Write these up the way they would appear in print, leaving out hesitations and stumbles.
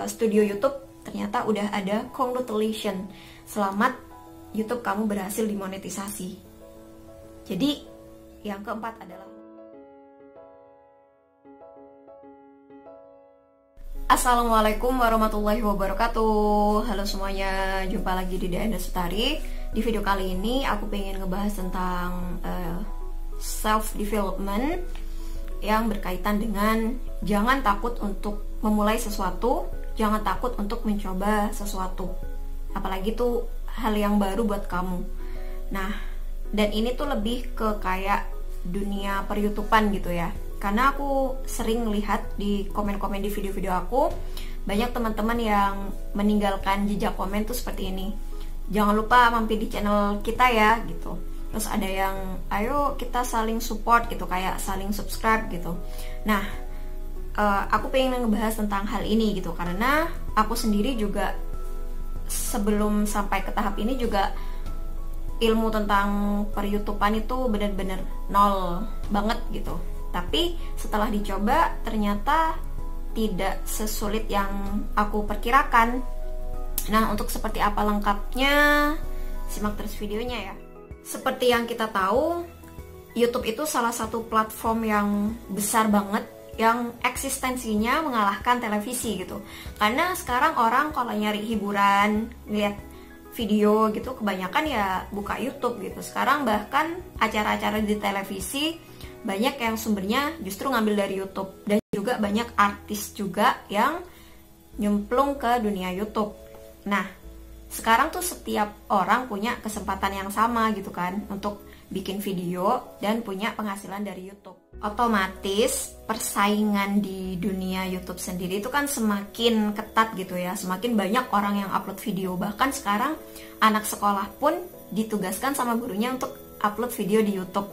studio YouTube, ternyata udah ada congratulations, selamat, YouTube kamu berhasil dimonetisasi. Jadi yang keempat adalah Assalamualaikum warahmatullahi wabarakatuh. Halo semuanya, jumpa lagi di Dayanda Sutari. Di video kali ini aku pengen ngebahas tentang self development yang berkaitan dengan jangan takut untuk memulai sesuatu, jangan takut untuk mencoba sesuatu, apalagi tuh hal yang baru buat kamu. Nah, dan ini tuh lebih ke kayak dunia per-YouTubean gitu ya. Karena aku sering lihat di komen-komen di video-video aku, banyak teman-teman yang meninggalkan jejak komen tuh seperti ini. Jangan lupa mampir di channel kita ya gitu. Terus ada yang ayo kita saling support gitu, kayak saling subscribe gitu. Nah, aku pengen ngebahas tentang hal ini gitu, karena aku sendiri juga sebelum sampai ke tahap ini juga ilmu tentang per-YouTubean itu bener-bener nol banget gitu. Tapi setelah dicoba ternyata tidak sesulit yang aku perkirakan. Nah, untuk seperti apa lengkapnya, simak terus videonya ya. Seperti yang kita tahu, YouTube itu salah satu platform yang besar banget, yang eksistensinya mengalahkan televisi gitu. Karena sekarang orang kalau nyari hiburan, lihat video gitu, kebanyakan ya buka YouTube gitu. Sekarang bahkan acara-acara di televisi banyak yang sumbernya justru ngambil dari YouTube. Dan juga banyak artis juga yang nyemplung ke dunia YouTube. Nah, sekarang tuh setiap orang punya kesempatan yang sama gitu kan, untuk bikin video dan punya penghasilan dari YouTube. Otomatis persaingan di dunia YouTube sendiri itu kan semakin ketat gitu ya. Semakin banyak orang yang upload video. Bahkan sekarang anak sekolah pun ditugaskan sama gurunya untuk upload video di YouTube.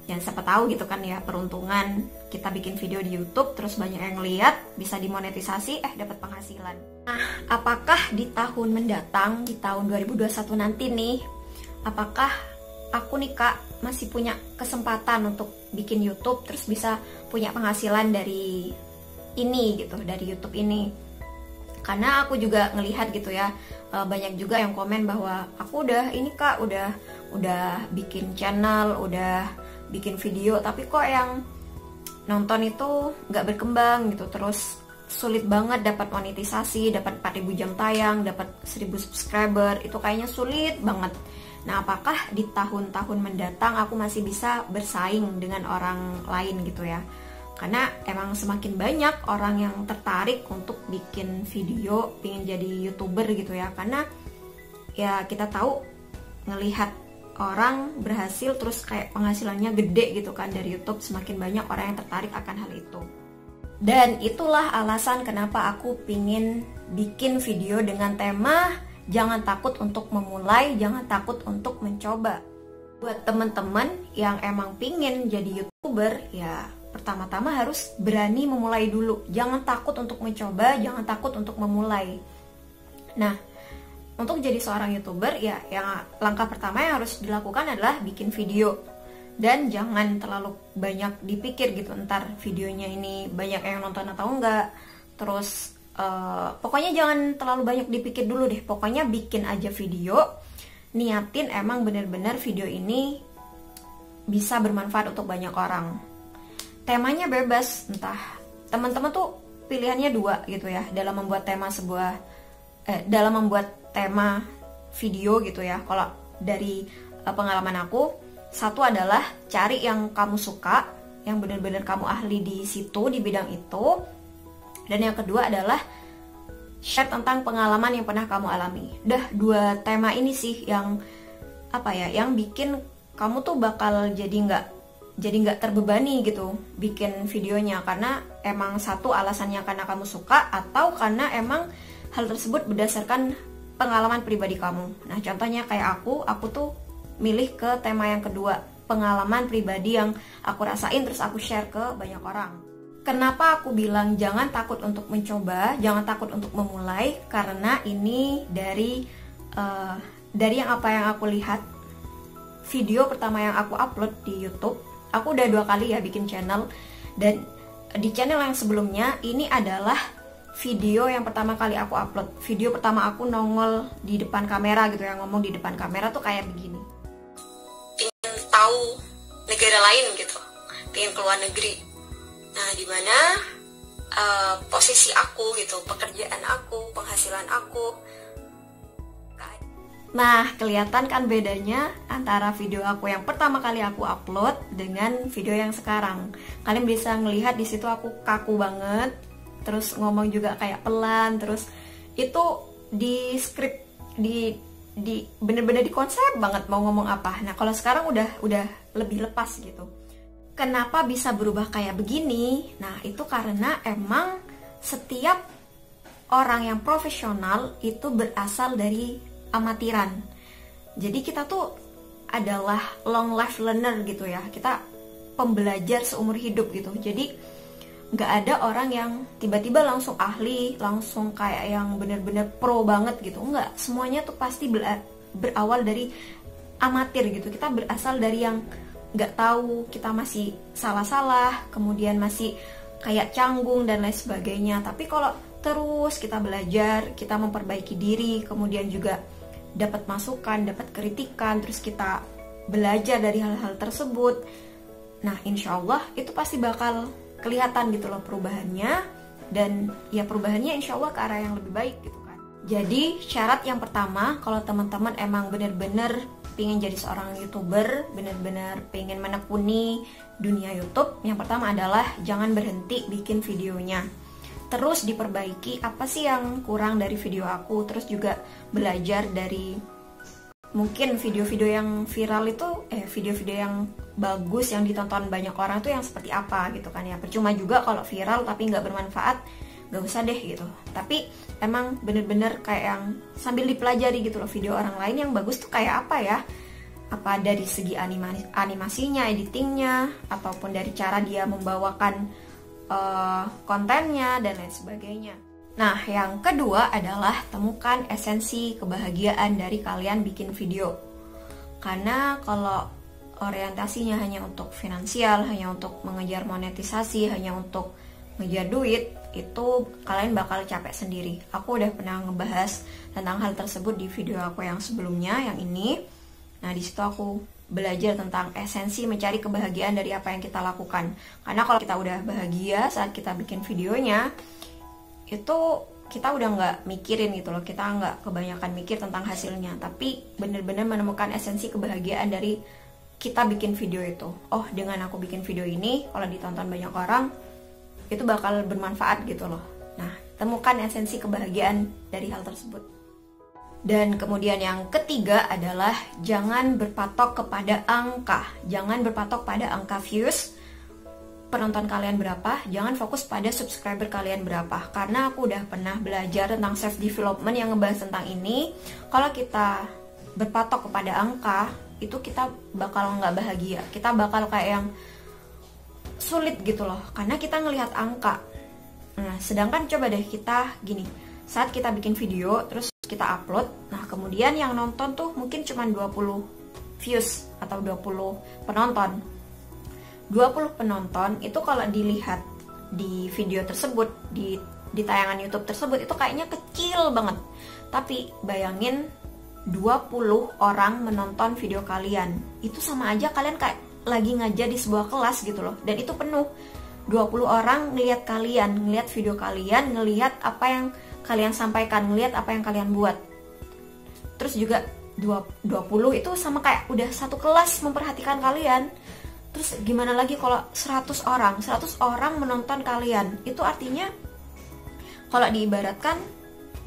Ya siapa tahu gitu kan ya, peruntungan kita bikin video di YouTube terus banyak yang lihat, bisa dimonetisasi, dapat penghasilan. Nah, apakah di tahun mendatang, di tahun 2021 nanti nih, apakah aku nih Kak masih punya kesempatan untuk bikin YouTube terus bisa punya penghasilan dari ini gitu, dari YouTube ini? Karena aku juga ngelihat gitu ya, banyak juga yang komen bahwa aku udah ini Kak, udah bikin channel, udah bikin video, tapi kok yang nonton itu nggak berkembang gitu, terus sulit banget dapat monetisasi, dapat 4.000 jam tayang, dapat 1.000 subscriber, itu kayaknya sulit banget. Nah, apakah di tahun-tahun mendatang aku masih bisa bersaing dengan orang lain gitu ya? Karena emang semakin banyak orang yang tertarik untuk bikin video, pengen jadi YouTuber gitu ya. Karena ya kita tahu, ngelihat orang berhasil terus kayak penghasilannya gede gitu kan dari YouTube, semakin banyak orang yang tertarik akan hal itu. Dan itulah alasan kenapa aku pingin bikin video dengan tema jangan takut untuk memulai, jangan takut untuk mencoba. Buat temen-temen yang emang pingin jadi YouTuber, ya pertama-tama harus berani memulai dulu. Jangan takut untuk mencoba, jangan takut untuk memulai. Nah, untuk jadi seorang YouTuber ya, yang langkah pertama yang harus dilakukan adalah bikin video. Dan jangan terlalu banyak dipikir gitu, ntar videonya ini banyak yang nonton atau enggak. Terus pokoknya jangan terlalu banyak dipikir dulu deh. Pokoknya bikin aja video, niatin emang bener-bener video ini bisa bermanfaat untuk banyak orang. Temanya bebas, entah teman-teman tuh pilihannya dua gitu ya dalam membuat tema dalam membuat tema video gitu ya. Kalau dari pengalaman aku, satu adalah cari yang kamu suka, yang benar-benar kamu ahli di situ, di bidang itu. Dan yang kedua adalah share tentang pengalaman yang pernah kamu alami. Udah dua tema ini sih yang yang bikin kamu tuh bakal jadi nggak terbebani gitu bikin videonya, karena emang satu alasannya karena kamu suka, atau karena emang hal tersebut berdasarkan pengalaman pribadi kamu. Nah, contohnya kayak aku tuh milih ke tema yang kedua, pengalaman pribadi yang aku rasain terus aku share ke banyak orang. Kenapa aku bilang jangan takut untuk mencoba, jangan takut untuk memulai? Karena ini dari yang aku lihat, video pertama yang aku upload di YouTube, aku udah 2 kali ya bikin channel, dan di channel yang sebelumnya ini adalah video yang pertama kali aku upload. Video pertama aku nongol di depan kamera gitu, yang ngomong di depan kamera tuh kayak begini. Pengen tahu negara lain gitu, pengen keluar negeri. Nah, dimana posisi aku gitu, pekerjaan aku, penghasilan aku. Nah, kelihatan kan bedanya antara video aku yang pertama kali aku upload dengan video yang sekarang. Kalian bisa ngelihat di situ aku kaku banget, terus ngomong juga kayak pelan, terus itu di script, di bener-bener di konsep banget mau ngomong apa. Nah, kalau sekarang udah lebih lepas gitu. Kenapa bisa berubah kayak begini? Nah, itu karena emang setiap orang yang profesional itu berasal dari amatiran. Jadi kita tuh adalah long life learner gitu ya. Kita pembelajar seumur hidup gitu. Jadi nggak ada orang yang tiba-tiba langsung ahli, langsung kayak yang bener-bener pro banget gitu. Nggak, semuanya tuh pasti berawal dari amatir gitu. Kita berasal dari yang nggak tahu, kita masih salah-salah, kemudian masih kayak canggung dan lain sebagainya. Tapi kalau terus kita belajar, kita memperbaiki diri, kemudian juga dapat masukan, dapat kritikan, terus kita belajar dari hal-hal tersebut. Nah, insya Allah itu pasti bakal kelihatan gitu loh perubahannya. Dan ya perubahannya insya Allah ke arah yang lebih baik gitu kan. Jadi syarat yang pertama, kalau teman-teman emang bener-bener pengen jadi seorang YouTuber, bener-bener pengen menekuni dunia YouTube, yang pertama adalah jangan berhenti bikin videonya. Terus diperbaiki apa sih yang kurang dari video aku, terus juga belajar dari mungkin video-video yang viral itu, video-video yang bagus yang ditonton banyak orang tuh yang seperti apa gitu kan ya. Percuma juga kalau viral tapi nggak bermanfaat, nggak usah deh gitu. Tapi emang bener-bener kayak yang sambil dipelajari gitu loh, video orang lain yang bagus tuh kayak apa ya, apa dari segi animasinya, editingnya, ataupun dari cara dia membawakan kontennya dan lain sebagainya. Nah, yang kedua adalah temukan esensi kebahagiaan dari kalian bikin video. Karena kalau orientasinya hanya untuk finansial, hanya untuk mengejar monetisasi, hanya untuk mengejar duit, itu kalian bakal capek sendiri. Aku udah pernah ngebahas tentang hal tersebut di video aku yang sebelumnya, yang ini. Nah, di situ aku belajar tentang esensi mencari kebahagiaan dari apa yang kita lakukan. Karena kalau kita udah bahagia saat kita bikin videonya, itu kita udah nggak mikirin gitu loh, kita nggak kebanyakan mikir tentang hasilnya, tapi bener-bener menemukan esensi kebahagiaan dari kita bikin video itu. Oh, dengan aku bikin video ini, kalau ditonton banyak orang, itu bakal bermanfaat gitu loh. Nah, temukan esensi kebahagiaan dari hal tersebut. Dan kemudian yang ketiga adalah jangan berpatok kepada angka. Jangan berpatok pada angka views, penonton kalian berapa, jangan fokus pada subscriber kalian berapa. Karena aku udah pernah belajar tentang self development yang ngebahas tentang ini. Kalau kita berpatok kepada angka, itu kita bakal nggak bahagia. Kita bakal kayak yang sulit gitu loh, karena kita ngelihat angka. Nah, sedangkan coba deh kita gini, saat kita bikin video terus kita upload, nah kemudian yang nonton tuh mungkin cuma 20 views atau 20 penonton. 20 penonton itu kalau dilihat di video tersebut, di tayangan YouTube tersebut, itu kayaknya kecil banget. Tapi bayangin 20 orang menonton video kalian, itu sama aja kalian kayak lagi ngajar di sebuah kelas gitu loh. Dan itu penuh, 20 orang ngelihat kalian, ngelihat video kalian, ngelihat apa yang kalian sampaikan, ngelihat apa yang kalian buat. Terus juga 20 itu sama kayak udah satu kelas memperhatikan kalian. Terus gimana lagi kalau 100 orang menonton kalian. Itu artinya kalau diibaratkan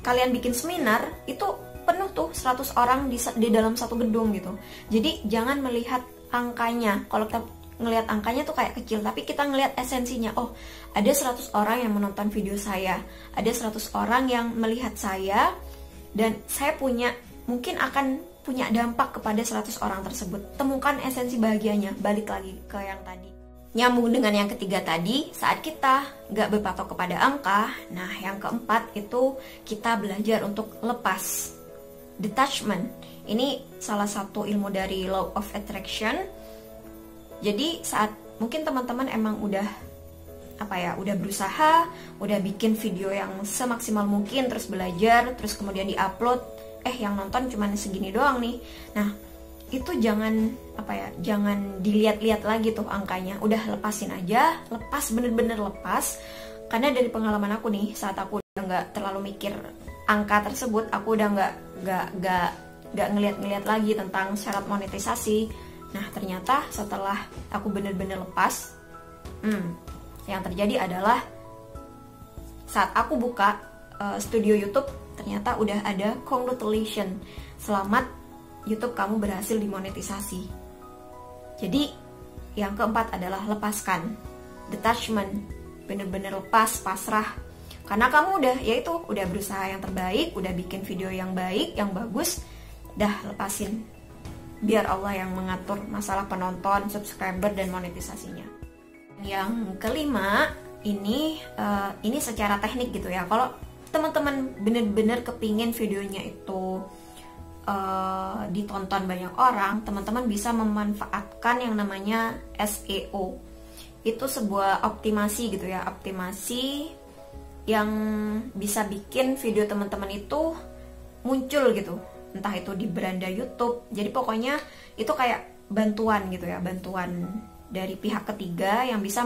kalian bikin seminar, itu penuh tuh 100 orang di dalam satu gedung gitu. Jadi jangan melihat angkanya. Kalau kita ngelihat angkanya tuh kayak kecil, tapi kita ngelihat esensinya. Oh, ada 100 orang yang menonton video saya, ada 100 orang yang melihat saya, dan saya mungkin akan punya dampak kepada 100 orang tersebut. Temukan esensi bahagianya. Balik lagi ke yang tadi, nyambung dengan yang ketiga tadi, saat kita gak berpatok kepada angka. Nah, yang keempat itu kita belajar untuk lepas, detachment. Ini salah satu ilmu dari Law of Attraction. Jadi saat mungkin teman-teman emang udah apa ya, udah berusaha, udah bikin video yang semaksimal mungkin, terus belajar, terus kemudian diupload, yang nonton cuman segini doang nih. Nah, itu jangan apa ya, jangan dilihat-lihat lagi tuh angkanya. Udah lepasin aja, lepas, bener-bener lepas. Karena dari pengalaman aku nih, saat aku udah nggak terlalu mikir angka tersebut, aku udah nggak ngeliat-ngeliat lagi tentang syarat monetisasi. Nah, ternyata setelah aku bener-bener lepas, yang terjadi adalah saat aku buka studio YouTube, ternyata udah ada congratulations, selamat YouTube kamu berhasil dimonetisasi. Jadi yang keempat adalah lepaskan, detachment, bener-bener lepas, pasrah. Karena kamu udah berusaha yang terbaik, udah bikin video yang baik, yang bagus, dah lepasin. Biar Allah yang mengatur masalah penonton, subscriber, dan monetisasinya. Yang kelima, ini secara teknik gitu ya. Kalau teman-teman bener-bener kepingin videonya itu ditonton banyak orang, teman-teman bisa memanfaatkan yang namanya SEO. Itu sebuah optimasi gitu ya, optimasi yang bisa bikin video teman-teman itu muncul gitu, entah itu di beranda YouTube. Jadi pokoknya itu kayak bantuan gitu ya, bantuan dari pihak ketiga yang bisa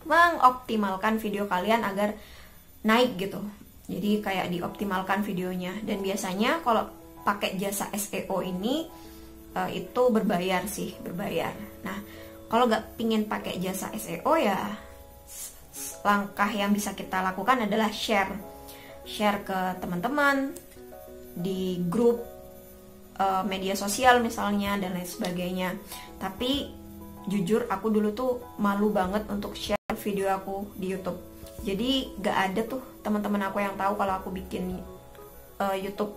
mengoptimalkan video kalian agar naik gitu. Jadi kayak dioptimalkan videonya. Dan biasanya kalau pakai jasa SEO ini itu berbayar sih, berbayar. Nah, kalau nggak pingin pakai jasa SEO ya, langkah yang bisa kita lakukan adalah share ke teman-teman di grup media sosial misalnya, dan lain sebagainya. Tapi jujur aku dulu tuh malu banget untuk share video aku di YouTube. Jadi gak ada tuh teman-teman aku yang tahu kalau aku bikin YouTube.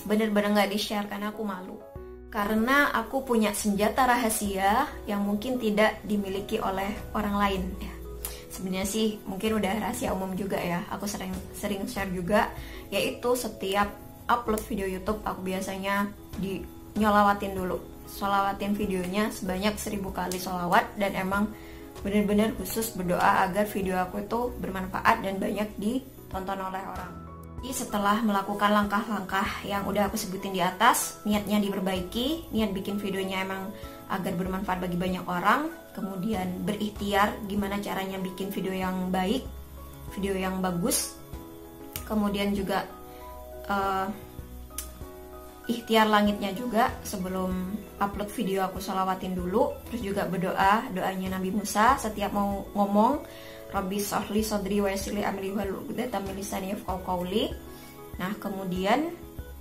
Bener-bener gak di-share karena aku malu. Karena aku punya senjata rahasia yang mungkin tidak dimiliki oleh orang lain ya. Sebenarnya sih mungkin udah rahasia umum juga ya. Aku sering share juga, yaitu setiap upload video YouTube aku biasanya nyolawatin dulu. Sholawatin videonya sebanyak 1000 kali sholawat, dan emang bener-bener khusus berdoa agar video aku itu bermanfaat dan banyak ditonton oleh orang. Jadi setelah melakukan langkah-langkah yang udah aku sebutin di atas, niatnya diperbaiki, niat bikin videonya emang agar bermanfaat bagi banyak orang, kemudian berikhtiar gimana caranya bikin video yang baik, video yang bagus, kemudian juga ikhtiar langitnya juga sebelum upload video aku sholawatin dulu, terus juga berdoa, doanya Nabi Musa setiap mau ngomong, Rabbi sholli sodri wa yassir li amri wahlul 'uqdatam min lisani yafqahu qawli. Nah, kemudian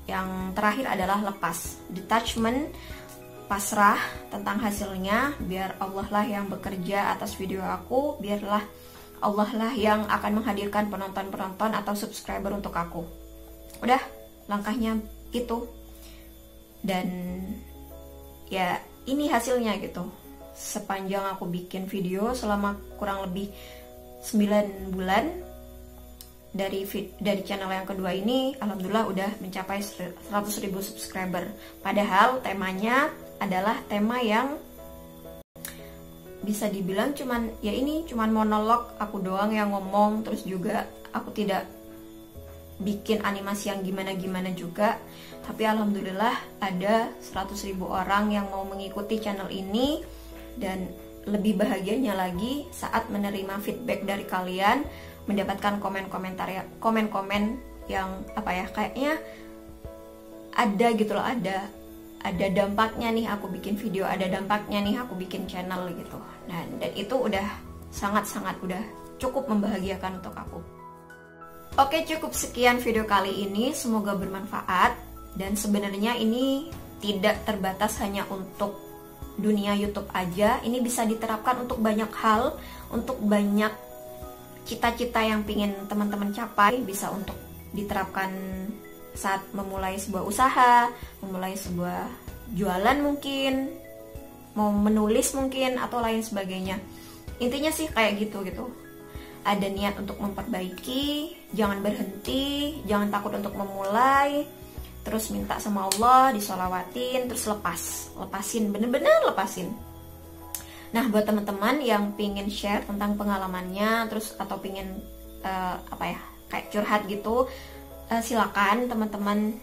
yang terakhir adalah lepas, detachment, pasrah tentang hasilnya, biar Allah lah yang bekerja atas video aku, biarlah Allah lah yang akan menghadirkan penonton-penonton atau subscriber untuk aku. Udah, langkahnya itu. Dan ya ini hasilnya gitu. Sepanjang aku bikin video selama kurang lebih 9 bulan dari channel yang kedua ini, alhamdulillah udah mencapai 100.000 subscriber. Padahal temanya adalah tema yang bisa dibilang cuman monolog aku doang yang ngomong, terus juga aku tidak bikin animasi yang gimana-gimana juga. Tapi alhamdulillah ada 100.000 orang yang mau mengikuti channel ini, dan lebih bahagianya lagi saat menerima feedback dari kalian, mendapatkan komen-komen yang apa ya, kayaknya ada gitu loh, ada dampaknya nih aku bikin video, ada dampaknya nih aku bikin channel gitu. Nah, dan itu udah sangat-sangat udah cukup membahagiakan untuk aku. Oke, cukup sekian video kali ini, semoga bermanfaat. Dan sebenarnya ini tidak terbatas hanya untuk dunia YouTube aja, ini bisa diterapkan untuk banyak hal, untuk banyak cita-cita yang pingin teman-teman capai, bisa untuk diterapkan saat memulai sebuah usaha, memulai sebuah jualan mungkin, mau menulis mungkin, atau lain sebagainya. Intinya sih kayak gitu. Ada niat untuk memperbaiki, jangan berhenti, jangan takut untuk memulai, terus minta sama Allah, disolawatin, terus lepasin, bener-bener lepasin. Nah, buat teman-teman yang pingin share tentang pengalamannya, terus atau pingin kayak curhat gitu, silakan teman-teman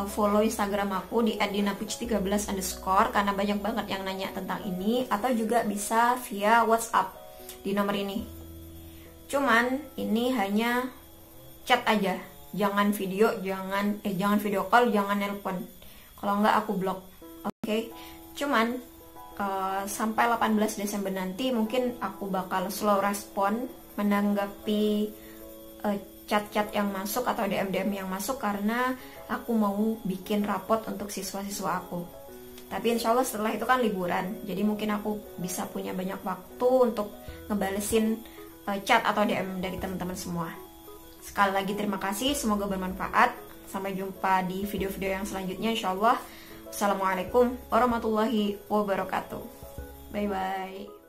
follow Instagram aku di @dinapuch13_ karena banyak banget yang nanya tentang ini, atau juga bisa via WhatsApp di nomor ini. Cuman ini hanya chat aja, jangan video, jangan video call, jangan nelpon. Kalau enggak aku blok. Oke. Cuman sampai 18 Desember nanti mungkin aku bakal slow respon menanggapi chat-chat yang masuk atau DM-DM yang masuk, karena aku mau bikin rapot untuk siswa-siswa aku. Tapi insya Allah setelah itu kan liburan, jadi mungkin aku bisa punya banyak waktu untuk ngebalesin chat atau DM dari teman-teman semua. Sekali lagi terima kasih, semoga bermanfaat. Sampai jumpa di video-video yang selanjutnya insya Allah. Assalamualaikum warahmatullahi wabarakatuh. Bye bye.